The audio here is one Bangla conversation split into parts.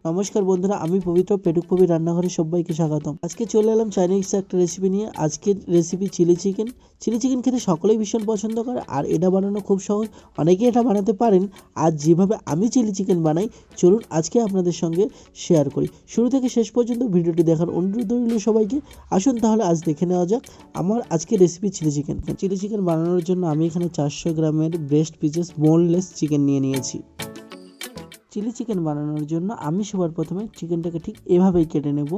নমস্কার বন্ধুরা, আমি পবিত্র পেটুক পবি রান্নাঘরে সবাইকে স্বাগতম। আজকে চলে এলাম চাইনিজ একটা রেসিপি নিয়ে। আজকের recipe chilli chicken. Chilli chicken খেতে সকলেই ভীষণ পছন্দ করে, আর এটা বানানো খুব সহজ, অনেকেই এটা বানাতে পারেন। আর যেভাবে আমি চিলি চিকেন বানাই, চলুন আজকে আপনাদের সঙ্গে শেয়ার করি। শুরু থেকে শেষ পর্যন্ত ভিডিওটি দেখার অনুরোধ রইল সবাইকে। আসুন তাহলে আজ দেখে নেওয়া যাক আমার আজকের recipe chilli chicken. Chilli chicken বানানোর জন্য আমি এখানে 400 গ্রামের ব্রেস্ট পিসেস বোনলেস চিকেন নিয়েছি। চিলি চিকেন বানানোর জন্য আমি সবার প্রথমে চিকেনটাকে ঠিক এভাবেই কেটে নেব।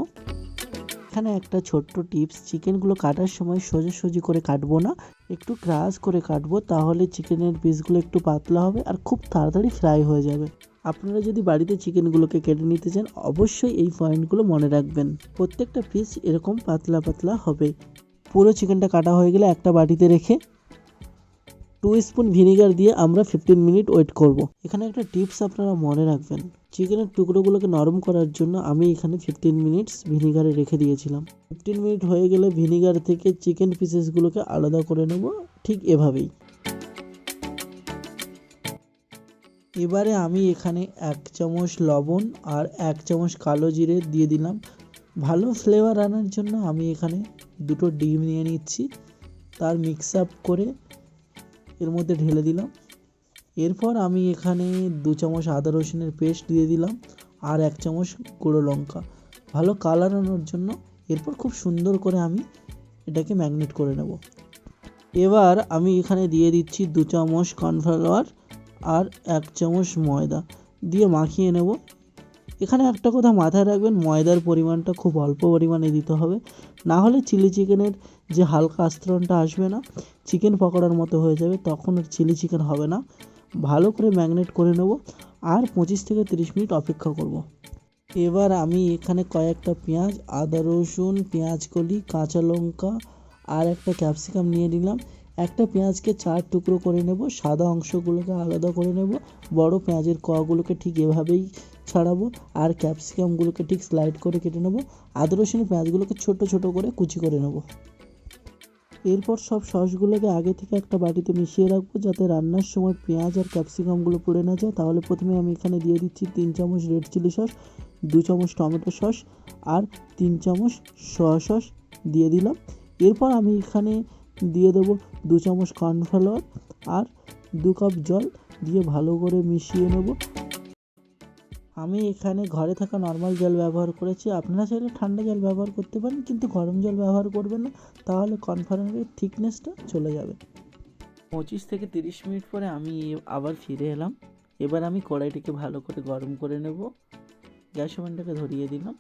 এখানে একটা ছোট্ট টিপস, চিকেনগুলো কাটার সময় সোজাসুজি করে কাটবো না, একটু ক্রাশ করে কাটবো, তাহলে চিকেনের পিসগুলো একটু পাতলা হবে আর খুব তাড়াতাড়ি ফ্রাই হয়ে যাবে। আপনারা যদি বাড়িতে চিকেনগুলোকে কেটে নিতে চান, অবশ্যই এই পয়েন্টগুলো মনে রাখবেন। প্রত্যেকটা পিস এরকম পাতলা পাতলা হবে। পুরো চিকেনটা কাটা হয়ে গেলে একটা বাটিতে রেখে 2 স্পুন ভিনেগার দিয়ে আমরা 15 মিনিট ওয়েট করব। এখানে একটা টিপস আপনারা মনে রাখবেন, চিকেনের টুকরোগুলোকে নরম করার জন্য আমি এখানে 15 মিনিটস ভিনেগারে রেখে দিয়েছিলাম। 15 মিনিট হয়ে গেলে ভিনেগার থেকে চিকেন পিসেসগুলোকে আলাদা করে নেব, ঠিক এভাবেই। এবারে আমি এখানে 1 চামচ লবণ আর 1 চামচ কালো জিরে দিয়ে দিলাম। ভালো ফ্লেভার আনার জন্য আমি এখানে 2টো ডিম নিয়ে নিচ্ছি, তার মিক্স আপ করে এর মধ্যে ঢেলে দিলাম। এরপর আমি এখানে 2 চামচ আদা রসুনের পেস্ট দিয়ে দিলাম আর 1 চামচ গুঁড়ো লঙ্কা, ভালো কালার আনার জন্য। এরপর খুব সুন্দর করে আমি এটাকে ম্যারিনেট করে নেব। এবার আমি এখানে দিয়ে দিচ্ছি 2 চামচ কর্নফ্লাওয়ার আর 1 চামচ ময়দা দিয়ে মাখিয়ে নেব। এখানে একটা কথা মাথায় রাখবেন, ময়দার পরিমাণটা খুব অল্প পরিমাণে দিতে হবে, না হলে চিলি চিকেনের যে হালকা আস্তরণটা আসবে না, চিকেন পকোড়ার মতো হয়ে যাবে, তখন আর চিলি চিকেন হবে না। ভালো করে ম্যারিনেট করে নেব আর 25 থেকে 30 মিনিট অপেক্ষা করব। এবার আমি এখানে কয়েকটা পেঁয়াজ, আদা রসুন, পেঁয়াজ কলি, কাঁচা লঙ্কা আর একটা ক্যাপসিকাম নিয়ে নিলাম। একটা পেঁয়াজকে 4 টুকরো করে নেব, সাদা অংশগুলোকে আলাদা করে নেব, বড় পেঁয়াজের কোয়াগুলোকে ঠিক এভাবেই ছাড়াবো আর ক্যাপসিকামগুলোকে ঠিক স্লাইড করে কেটে নেব। আদা রসুন পেঁয়াজগুলোকে ছোট ছোট করে কুচি করে নেব। এরপর সব সসগুলোকে আগে থেকে একটা বাটিতে মিশিয়ে রাখবো, যাতে রান্নার সময় পেঁয়াজ আর ক্যাপসিকামগুলো পুড়ে না যায়। তাহলে প্রথমে আমি এখানে দিয়ে দিচ্ছি 3 চামচ রেড চিলি সস, 2 চামচ টমেটো সস আর 3 চামচ সয়া সস দিয়ে দিলাম। এরপর আমি এখানে দিয়ে দেবো 2 চামচ কর্নফ্লাওয়ার আর 2 কাপ জল দিয়ে ভালো করে মিশিয়ে নেব। আমি এখানে ঘরে থাকা নর্মাল জল ব্যবহার করেছি, আপনারা চাইলে ঠান্ডা জল ব্যবহার করতে পারেন, কিন্তু গরম জল ব্যবহার করবেন না, তাহলে কর্নফ্লাওয়ারের থিকনেসটা চলে যাবে। 25 থেকে 30 মিনিট পরে আমি আবার ফিরে এলাম। এবার আমি কড়াইটিকে ভালো করে গরম করে নেব। গ্যাস ওভেনটাকে ধরিয়ে দিলাম।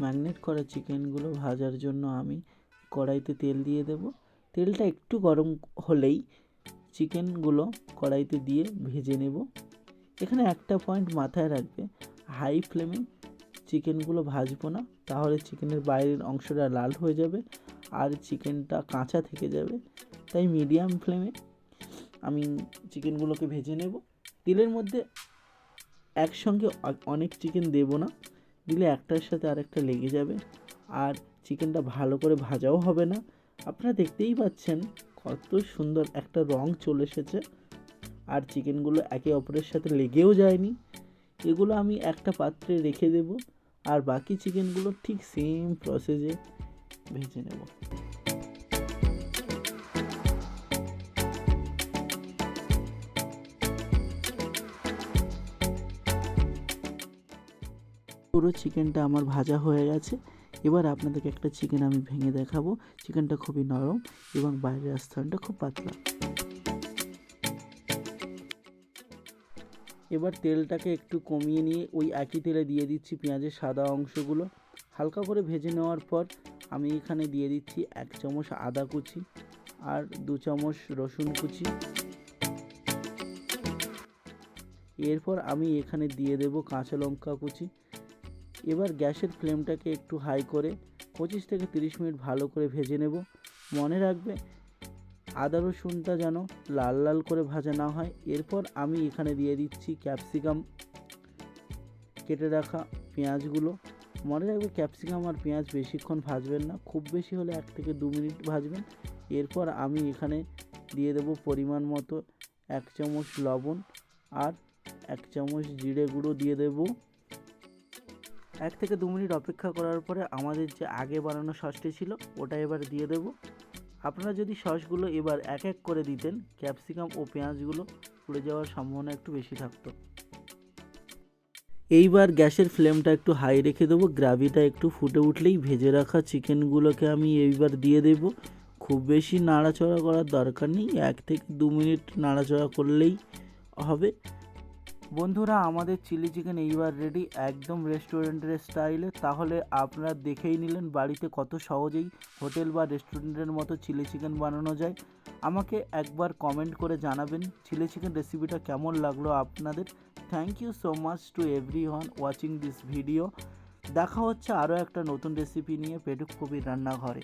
ম্যারিনেট করা চিকেনগুলো ভাজার জন্য আমি কড়াইতে তেল দিয়ে দেব। তেলটা একটু গরম হলেই চিকেনগুলো কড়াইতে দিয়ে ভেজে নেব। এখানে একটা পয়েন্ট মাথায় রাখবে, হাই ফ্লেমে চিকেনগুলো ভাজবো না, তাহলে চিকেনের বাইরের অংশটা লাল হয়ে যাবে আর চিকেনটা কাঁচা থেকে যাবে। তাই মিডিয়াম ফ্লেমে আমি চিকেনগুলোকে ভেজে নেব। তেলের মধ্যে একসঙ্গে অনেক চিকেন দেব না, দিলে একটার সাথে আরেকটা লেগে যাবে আর চিকেনটা ভালো করে ভাজাও হবে না। আপনারা দেখতেই পাচ্ছেন কত সুন্দর একটা রং চলে এসেছে আর চিকেনগুলো একে অপরের সাথে লেগেও যায়নি। এগুলো আমি একটা পাত্রে রেখে দেব আর বাকি চিকেনগুলো ঠিক সেম প্রসেসে ভেজে নেব। পুরো চিকেনটা আমার ভাজা হয়ে গেছে। এবার আপনাদেরকে একটা চিকেন আমি ভেঙে দেখাবো। চিকেনটা খুবই নরম এবং বাইরের আস্তরণটা খুব পাতলা। এবার তেলটাকে একটু কমিয়ে নিয়ে ওই একই তেলে দিয়ে দিচ্ছি পেঁয়াজের সাদা অংশগুলো। হালকা করে ভেজে নেওয়ার পর আমি এখানে দিয়ে দিচ্ছি 1 চামচ আদা কুচি আর 2 চামচ রসুন কুচি। এরপর আমি এখানে দিয়ে দেব কাঁচা লঙ্কা কুচি। এবার গ্যাসের ফ্লেমটাকে একটু হাই করে 25 থেকে 30 মিনিট ভালো করে ভেজে নেব। মনে রাখবে আদা রসুনটা যেন লাল লাল করে ভাজা না হয়। এরপর আমি এখানে দিয়ে দিচ্ছি ক্যাপসিকাম, কেটে রাখা পেঁয়াজগুলো। মনে রাখবে ক্যাপসিকাম আর পেঁয়াজ বেশিক্ষণ ভাজবেন না, খুব বেশি হলে 1 থেকে 2 মিনিট ভাজবেন। এরপর আমি এখানে দিয়ে দেব পরিমাণ মতো 1 চামচ লবণ আর 1 চামচ জিরে গুঁড়ো দিয়ে দেব। 1 থেকে 2 মিনিট অপেক্ষা করার পরে আমাদের যে আগে বানানো সসটি ছিল ওটা এবার দিয়ে দেব। আপনারা যদি সসগুলো এবার এক এক করে দিতেন, ক্যাপসিকাম ও পেঁয়াজগুলো পুড়ে যাওয়ার সম্ভাবনা একটু বেশি থাকতো। এইবার গ্যাসের ফ্লেমটা একটু হাই রেখে দেবো। গ্রেভিটা একটু ফুটে উঠলেই ভেজে রাখা চিকেনগুলোকে আমি এইবার দিয়ে দেব। খুব বেশি নাড়াচাড়া করার দরকার নেই, 1 থেকে 2 মিনিট নাড়াচাড়া করলেই হবে। বন্ধুরা, আমাদের চিলি চিকেন এইবার রেডি, একদম রেস্টুরেন্টের স্টাইলে। তাহলে আপনারা দেখেই নিলেন বাড়িতে কত সহজেই হোটেল বা রেস্টুরেন্টের মতো চিলি চিকেন বানানো যায়। আমাকে একবার কমেন্ট করে জানাবেন চিলি চিকেন রেসিপিটা কেমন লাগলো আপনাদের। Thank you so much to everyone watching this video. দেখা হচ্ছে আরও একটা নতুন রেসিপি নিয়ে পেটুক কবির রান্নাঘরে।